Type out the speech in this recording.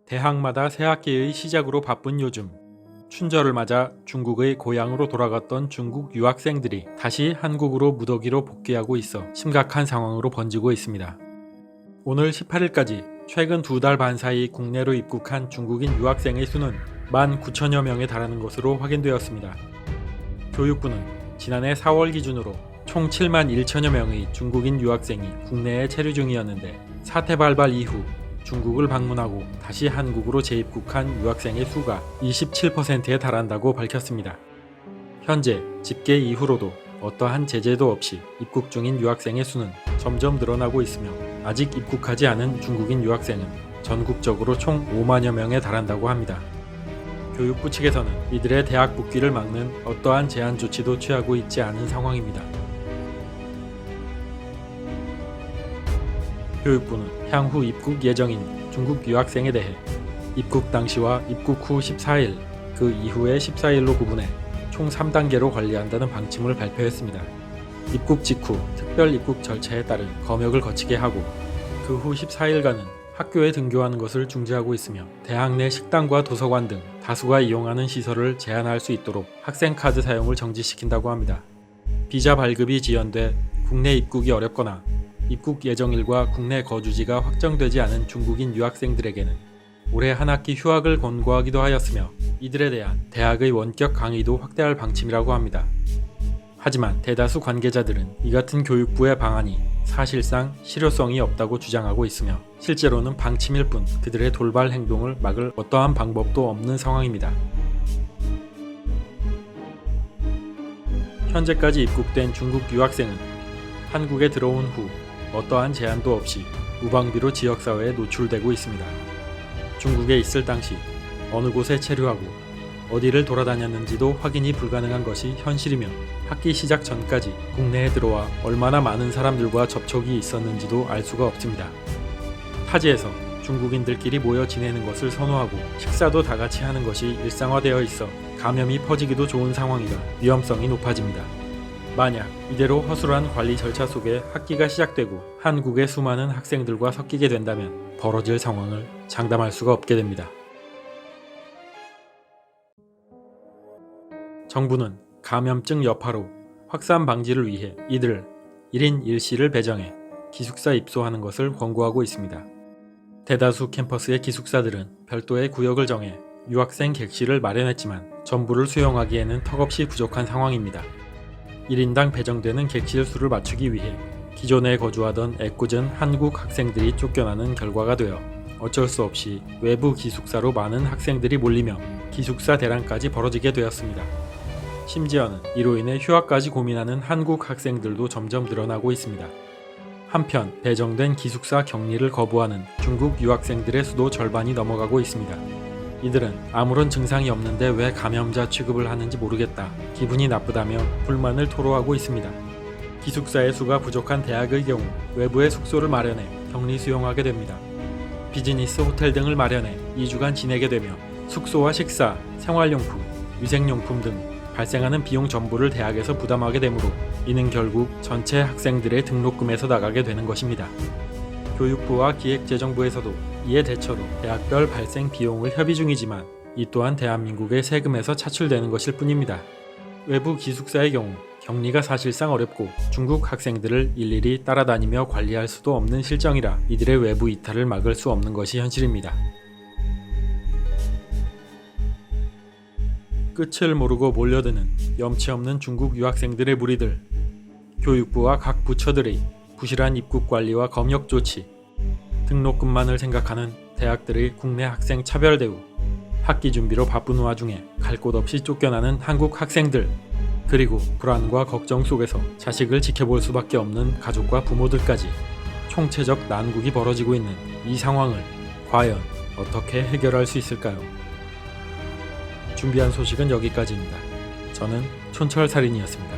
대학마다 새학기의 시작으로 바쁜 요즘, 춘절을 맞아 중국의 고향으로 돌아갔던 중국 유학생들이 다시 한국으로 무더기로 복귀하고 있어 심각한 상황으로 번지고 있습니다. 오늘 18일까지 최근 2달 반 사이 국내로 입국한 중국인 유학생의 수는 19,000여 명에 달하는 것으로 확인되었습니다. 교육부는 지난해 4월 기준으로 총 71,000여 명의 중국인 유학생이 국내에 체류 중이었는데, 사태 발발 이후 중국을 방문하고 다시 한국으로 재입국한 유학생의 수가 27%에 달한다고 밝혔습니다. 현재 집계 이후로도 어떠한 제재도 없이 입국 중인 유학생의 수는 점점 늘어나고 있으며, 아직 입국하지 않은 중국인 유학생은 전국적으로 총 5만여 명에 달한다고 합니다. 교육부 측에서는 이들의 대학 복귀를 막는 어떠한 제한 조치도 취하고 있지 않은 상황입니다. 교육부는 향후 입국 예정인 중국 유학생에 대해 입국 당시와 입국 후 14일, 그 이후의 14일로 구분해 총 3단계로 관리한다는 방침을 발표했습니다. 입국 직후 특별 입국 절차에 따른 검역을 거치게 하고, 그 후 14일간은 학교에 등교하는 것을 중지하고 있으며, 대학 내 식당과 도서관 등 다수가 이용하는 시설을 제한할 수 있도록 학생카드 사용을 정지시킨다고 합니다. 비자 발급이 지연돼 국내 입국이 어렵거나 입국 예정일과 국내 거주지가 확정되지 않은 중국인 유학생들에게는 올해 한 학기 휴학을 권고하기도 하였으며, 이들에 대한 대학의 원격 강의도 확대할 방침이라고 합니다. 하지만 대다수 관계자들은 이 같은 교육부의 방안이 사실상 실효성이 없다고 주장하고 있으며, 실제로는 방침일 뿐 그들의 돌발 행동을 막을 어떠한 방법도 없는 상황입니다. 현재까지 입국된 중국 유학생은 한국에 들어온 후 어떠한 제한도 없이 무방비로 지역사회에 노출되고 있습니다. 중국에 있을 당시 어느 곳에 체류하고 어디를 돌아다녔는지도 확인이 불가능한 것이 현실이며, 학기 시작 전까지 국내에 들어와 얼마나 많은 사람들과 접촉이 있었는지도 알 수가 없습니다. 타지에서 중국인들끼리 모여 지내는 것을 선호하고 식사도 다 같이 하는 것이 일상화되어 있어 감염이 퍼지기도 좋은 상황이라 위험성이 높아집니다. 만약 이대로 허술한 관리 절차 속에 학기가 시작되고 한국의 수많은 학생들과 섞이게 된다면 벌어질 상황을 장담할 수가 없게 됩니다. 정부는 감염증 여파로 확산 방지를 위해 이들을 1인 1실을 배정해 기숙사 입소하는 것을 권고하고 있습니다. 대다수 캠퍼스의 기숙사들은 별도의 구역을 정해 유학생 객실을 마련했지만 전부를 수용하기에는 턱없이 부족한 상황입니다. 1인당 배정되는 객실 수를 맞추기 위해 기존에 거주하던 애꿎은 한국 학생들이 쫓겨나는 결과가 되어 어쩔 수 없이 외부 기숙사로 많은 학생들이 몰리며 기숙사 대란까지 벌어지게 되었습니다. 심지어는 이로 인해 휴학까지 고민하는 한국 학생들도 점점 늘어나고 있습니다. 한편 배정된 기숙사 격리를 거부하는 중국 유학생들의 수도 절반이 넘어가고 있습니다. 이들은 아무런 증상이 없는데 왜 감염자 취급을 하는지 모르겠다, 기분이 나쁘다며 불만을 토로하고 있습니다. 기숙사의 수가 부족한 대학의 경우 외부에 숙소를 마련해 격리 수용하게 됩니다. 비즈니스 호텔 등을 마련해 2주간 지내게 되며 숙소와 식사, 생활용품, 위생용품 등 발생하는 비용 전부를 대학에서 부담하게 되므로 이는 결국 전체 학생들의 등록금에서 나가게 되는 것입니다. 교육부와 기획재정부에서도 이에 대처로 대학별 발생 비용을 협의 중이지만, 이 또한 대한민국의 세금에서 차출되는 것일 뿐입니다. 외부 기숙사의 경우 격리가 사실상 어렵고 중국 학생들을 일일이 따라다니며 관리할 수도 없는 실정이라 이들의 외부 이탈을 막을 수 없는 것이 현실입니다. 끝을 모르고 몰려드는 염치 없는 중국 유학생들의 무리들, 교육부와 각 부처들의 부실한 입국 관리와 검역 조치, 등록금만을 생각하는 대학들의 국내 학생 차별 대우, 학기 준비로 바쁜 와중에 갈 곳 없이 쫓겨나는 한국 학생들, 그리고 불안과 걱정 속에서 자식을 지켜볼 수밖에 없는 가족과 부모들까지 총체적 난국이 벌어지고 있는 이 상황을 과연 어떻게 해결할 수 있을까요? 준비한 소식은 여기까지입니다. 저는 촌철살인이었습니다.